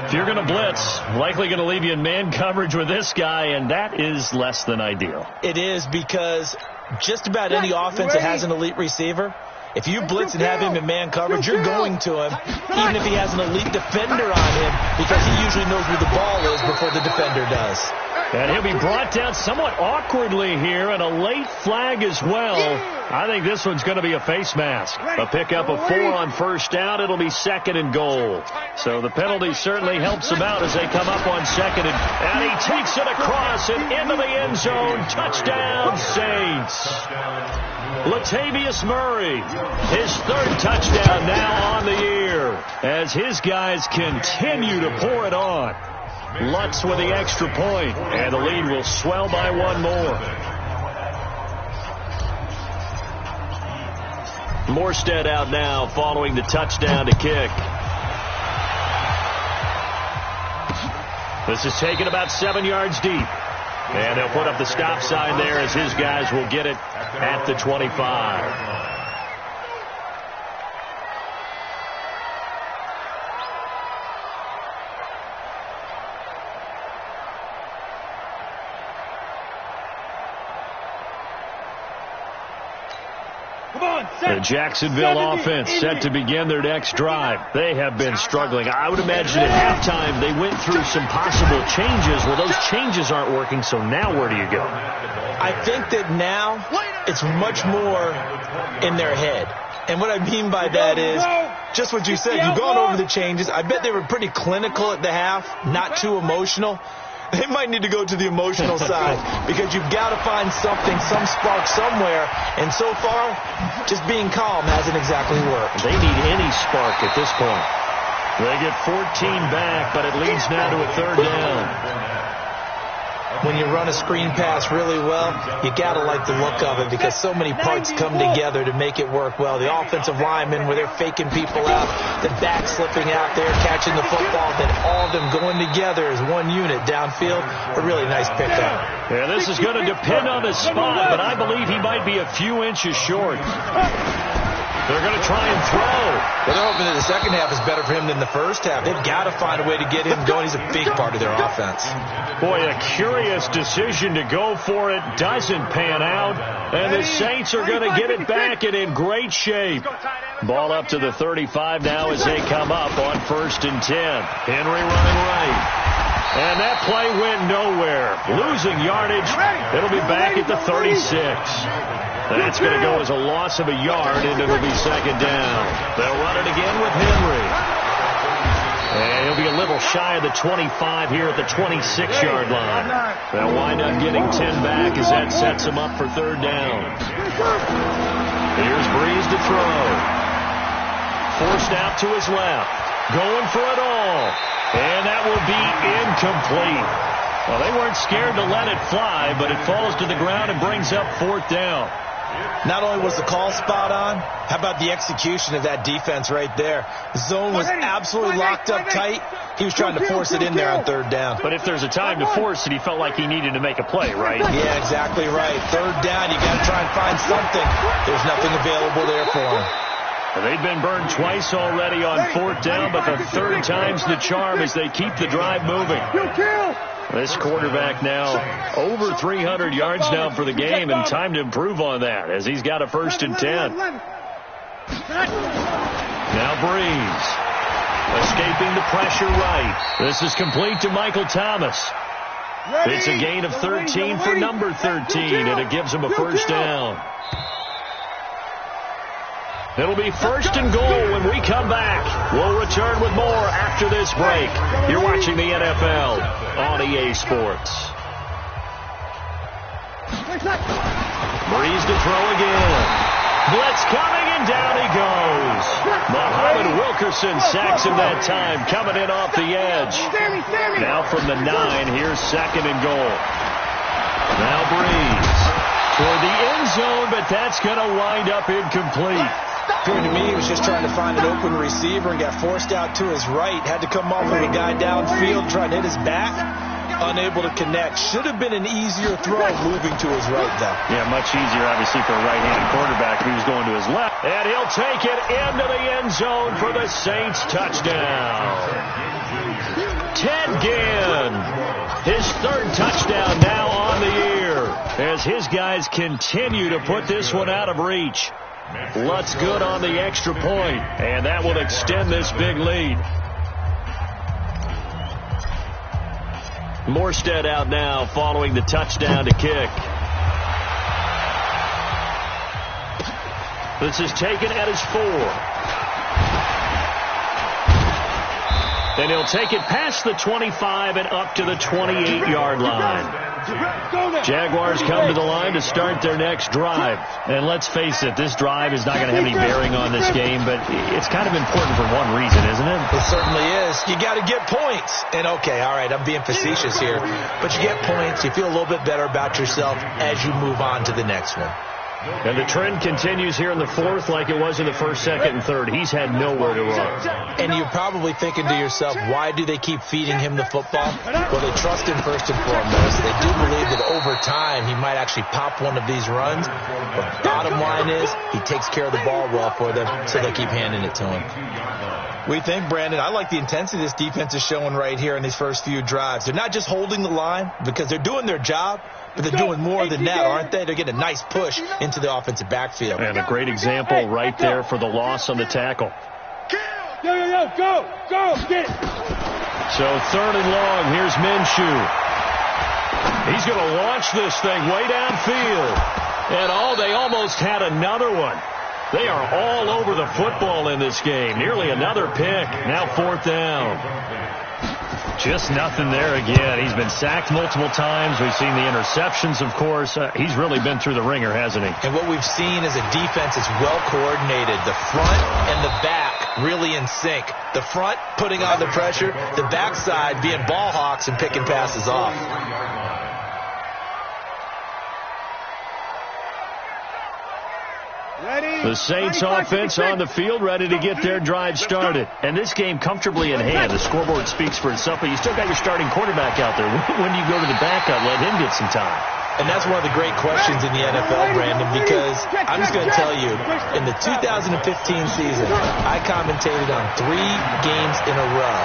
If you're going to blitz, likely going to leave you in man coverage with this guy, and that is less than ideal. It is, because just about any offense that has an elite receiver, if you blitz and have him in man coverage, you're going to him, even if he has an elite defender on him, because he usually knows where the ball is before the defender does. And he'll be brought down somewhat awkwardly here, and a late flag as well. I think this one's going to be a face mask. A pickup of 4 on first down. It'll be 2nd and goal. So the penalty certainly helps them out as they come up on 2nd. And he takes it across and into the end zone. Touchdown, Saints. Latavius Murray, his 3rd touchdown now on the year as his guys continue to pour it on. Lutz with the extra point, and the lead will swell by 1 more. Morstead out now following the touchdown to kick. This is taken about 7 yards deep. And they'll put up the stop sign there as his guys will get it at the 25. The Jacksonville offense set to begin their next drive. They have been struggling. I would imagine at halftime they went through some possible changes. Well, those changes aren't working, so now where do you go? I think that now it's much more in their head. And what I mean by that is just what you said. You've gone over the changes. I bet they were pretty clinical at the half, not too emotional. They might need to go to the emotional side because you've got to find something, some spark somewhere. And so far, just being calm hasn't exactly worked. They need any spark at this point. They get 14 back, but it leads now to a 3rd down. When you run a screen pass really well, you got to like the look of it because so many parts come together to make it work well. The offensive linemen where they're faking people out, the back slipping out there, catching the football, then all of them going together as one unit downfield. A really nice pickup. Yeah, this is going to depend on his spot, but I believe he might be a few inches short. They're going to try and throw. Well, they're hoping that the second half is better for him than the first half. They've got to find a way to get him going. He's a big part of their offense. Boy, a curious decision to go for it. Doesn't pan out. And the Saints are going to get it back and in great shape. Ball up to the 35 now as they come up on 1st and 10. Henry running right. And that play went nowhere. Losing yardage. It'll be back at the 36. That's going to go as a loss of a yard, and it'll be 2nd down. They'll run it again with Henry. And he'll be a little shy of the 25 here at the 26-yard line. They'll wind up getting 10 back as that sets them up for 3rd down. Here's Breeze to throw. Forced out to his left. Going for it all. And that will be incomplete. Well, they weren't scared to let it fly, but it falls to the ground and brings up 4th down. Not only was the call spot on, how about the execution of that defense right there? The zone was absolutely locked up tight. He was trying to force it in there on 3rd down. But if there's a time to force it, he felt like he needed to make a play, right? Yeah, exactly right. 3rd down, you got to try and find something. There's nothing available there for him. They've been burned twice already on 4th down, but the 3rd time's the charm as they keep the drive moving. This quarterback now over 300 yards now for the game, and time to improve on that as he's got a 1st and 10. Now Breeze escaping the pressure right. This is complete to Michael Thomas. It's a gain of 13 for number 13, and it gives him a 1st down. It'll be 1st and goal when we come back. We'll return with more after this break. You're watching the NFL on EA Sports. Breeze to throw again. Blitz coming, and down he goes. Muhammad Wilkerson sacks him that time, coming in off the edge. Now from the 9, here's 2nd and goal. Now Breeze toward the end zone, but that's going to wind up incomplete. Appeared to me he was just trying to find an open receiver and got forced out to his right. Had to come off of a guy downfield, trying to hit his back. Unable to connect. Should have been an easier throw moving to his right, though. Yeah, much easier, obviously, for a right-handed quarterback if he was going to his left. And he'll take it into the end zone for the Saints touchdown. Ted Ginn, his 3rd touchdown now on the year as his guys continue to put this one out of reach. Lutz good on the extra point, and that will extend this big lead. Morstead out now following the touchdown to kick. This is taken at his 4. And he'll take it past the 25 and up to the 28-yard line. Jaguars come to the line to start their next drive. And let's face it, this drive is not going to have any bearing on this game, but it's kind of important for one reason, isn't it? It certainly is. You got to get points. And okay, all right, I'm being facetious here, but you get points, you feel a little bit better about yourself as you move on to the next one. And the trend continues here in the 4th like it was in the 1st, 2nd, and 3rd. He's had nowhere to run. And you're probably thinking to yourself, why do they keep feeding him the football? Well, they trust him first and foremost. They do believe that over time he might actually pop one of these runs. But bottom line is he takes care of the ball well for them, so they keep handing it to him. We think, Brandon, I like the intensity this defense is showing right here in these first few drives. They're not just holding the line because they're doing their job, but they're doing more than that, aren't they? They're getting a nice push into the offensive backfield. And a great example right there for the loss on the tackle. Go, get it. So 3rd and long, here's Minshew. He's going to launch this thing way downfield. And they almost had another one. They are all over the football in this game. Nearly another pick. Now 4th down. Just nothing there again. He's been sacked multiple times. We've seen the interceptions, of course. He's really been through the ringer, hasn't he? And what we've seen is a defense that's well coordinated. The front and the back really in sync. The front putting on the pressure, the backside being ball hawks and picking passes off. The Saints offense on the field, ready to get their drive started. And this game comfortably in hand. The scoreboard speaks for itself, but you still got your starting quarterback out there. When do you go to the backup? Let him get some time. And that's one of the great questions in the NFL, Brandon, because I'm just going to tell you, in the 2015 season, I commentated on 3 games in a row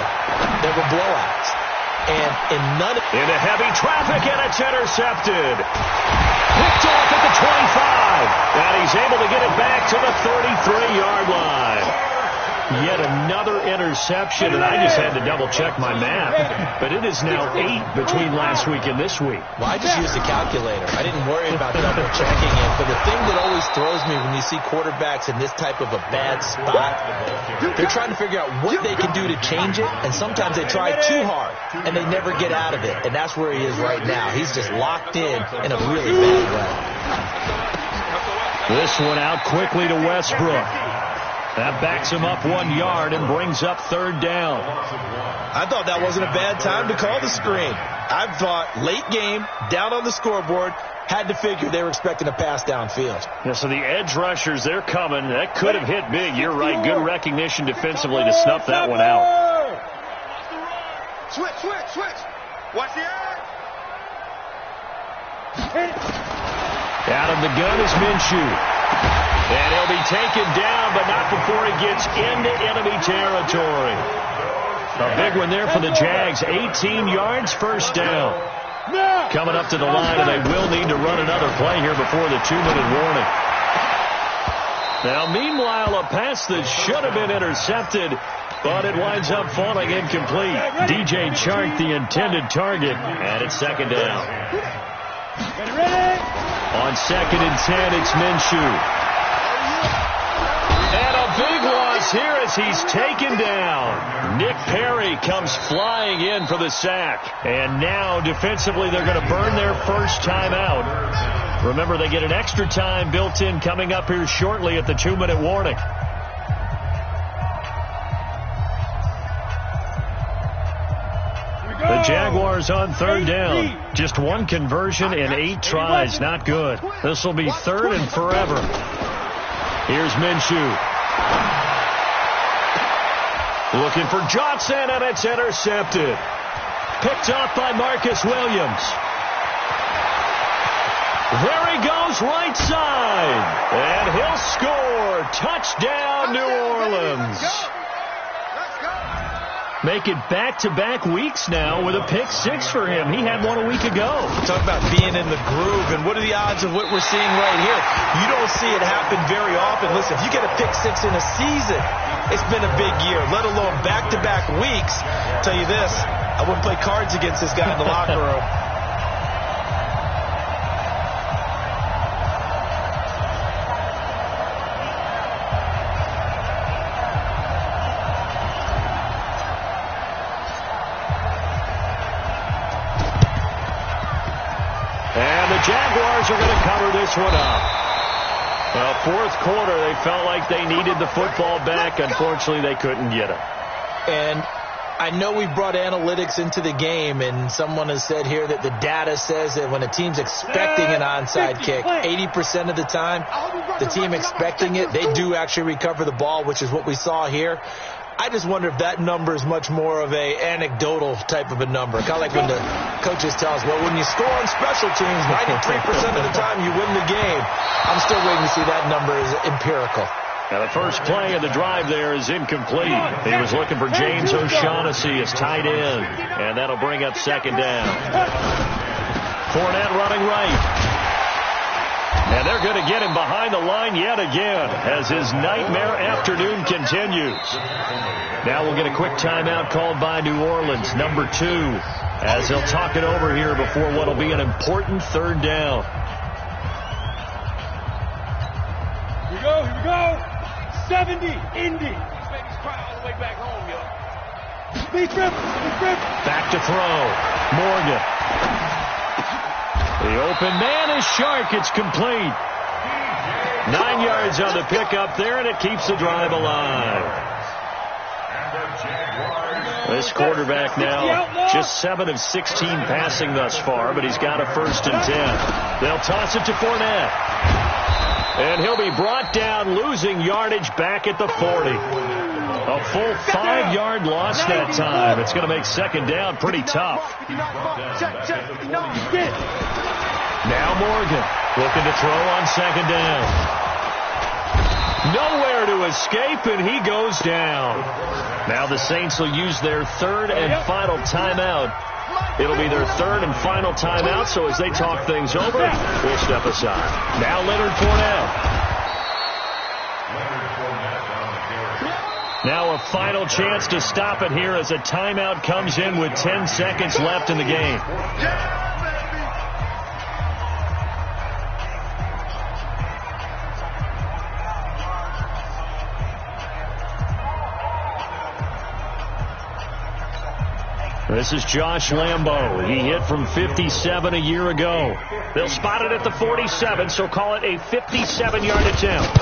that were blowouts. And in none of into heavy traffic, and it's intercepted. Picked off at the 25. And he's able to get it back to the 33-yard line. Yet another interception, and I just had to double-check my math. But it is now 8 between last week and this week. Well, I just used a calculator. I didn't worry about double-checking it. But the thing that always throws me when you see quarterbacks in this type of a bad spot, they're trying to figure out what they can do to change it, and sometimes they try too hard, and they never get out of it. And that's where he is right now. He's just locked in a really bad way. This one out quickly to Westbrook. That backs him up 1 yard and brings up 3rd down. I thought that wasn't a bad time to call the screen. I thought late game, down on the scoreboard, had to figure they were expecting a pass downfield. Yeah, so the edge rushers, they're coming. That could have hit big. You're right. Good recognition defensively to snuff that one out. Switch. Watch the edge. Out of the gun is Minshew. And he'll be taken down, but not before he gets into enemy territory. A big one there for the Jags. 18 yards, 1st down. Coming up to the line, and they will need to run another play here before the 2-minute warning. Now, meanwhile, a pass that should have been intercepted, but it winds up falling incomplete. DJ Chark, the intended target, and it's 2nd down. On 2nd and 10, it's Minshew. And a big loss here as he's taken down. Nick Perry comes flying in for the sack. And now, defensively, they're going to burn their first time out. Remember, they get an extra time built in coming up here shortly at the 2-minute warning. The Jaguars on 3rd down. Just 1 conversion in 8 tries. Not good. This will be 3rd and forever. Here's Minshew. Looking for Johnson, and it's intercepted. Picked off by Marcus Williams. There he goes, right side. And he'll score. Touchdown, New Orleans. make it back-to-back weeks now with a pick-6 for him. He had one a week ago. Talk about being in the groove, and what are the odds of what we're seeing right here? You don't see it happen very often. Listen, if you get a pick-6 in a season, it's been a big year, let alone back-to-back weeks. I'll tell you this, I wouldn't play cards against this guy in the locker room. Jaguars are going to cover this one up. Well, fourth quarter, they felt like they needed the football back. Unfortunately, they couldn't get it. And I know we brought analytics into the game, and someone has said here that the data says that when a team's expecting an onside kick, 80% of the time, the team expecting it, they do actually recover the ball, which is what we saw here. I just wonder if that number is much more of a anecdotal type of a number. Kind of like when the coaches tell us, well, when you score on special teams, 93% of the time you win the game. I'm still waiting to see that number is empirical. Now, the first play of the drive there is incomplete. He was looking for James O'Shaughnessy as tight end, and that'll bring up second down. Fournette running right. And they're going to get him behind the line yet again as his nightmare afternoon continues. Now we'll get a quick timeout called by New Orleans, number 2, as they'll talk it over here before what will be an important third down. Here we go. 70, Indy. These babies cry all the way back home, yo. Speed trip. Back to throw. Morgan. The open man is Shark. It's complete. 9 yards on the pickup there, and it keeps the drive alive. This quarterback now just 7 of 16 passing thus far, but he's got a 1st and 10. They'll toss it to Fournette. And he'll be brought down, losing yardage back at the 40. A full 5-yard loss that time. It's going to make second down pretty tough. Now Morgan looking to throw on second down. Nowhere to escape, and he goes down. Now the Saints will use their third and final timeout. It'll be their third and final timeout, so as they talk things over, we'll step aside. Now Leonard Fournette. Now a final chance to stop it here as a timeout comes in with 10 seconds left in the game. This is Josh Lambo. He hit from 57 a year ago. They'll spot it at the 47, so call it a 57-yard attempt.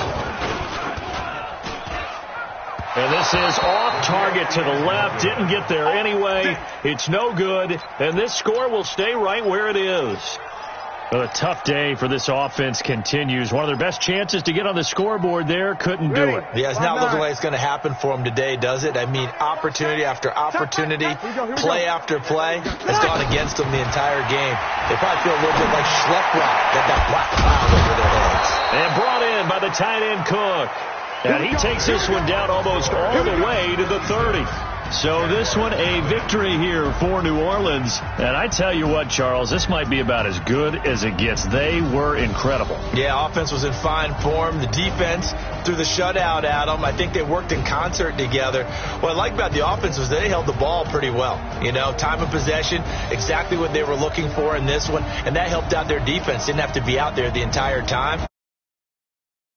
And this is off target to the left. Didn't get there anyway. It's no good. And this score will stay right where it is. Well, a tough day for this offense continues. One of their best chances to get on the scoreboard there, couldn't do it. Yeah, it's not looking like it's going to happen for them today, does it? I mean, opportunity after opportunity, play after play has gone against them the entire game. They probably feel a little bit like Schlepp Rock, got that black cloud over their heads. And brought in by the tight end Cook. And he takes this one down almost all the way to the 30. So this one a victory here for New Orleans. And I tell you what, Charles, this might be about as good as it gets. They were incredible. Yeah, offense was in fine form. The defense threw the shutout at them. I think they worked in concert together. What I like about the offense was they held the ball pretty well. You know, time of possession, exactly what they were looking for in this one. And that helped out their defense. Didn't have to be out there the entire time.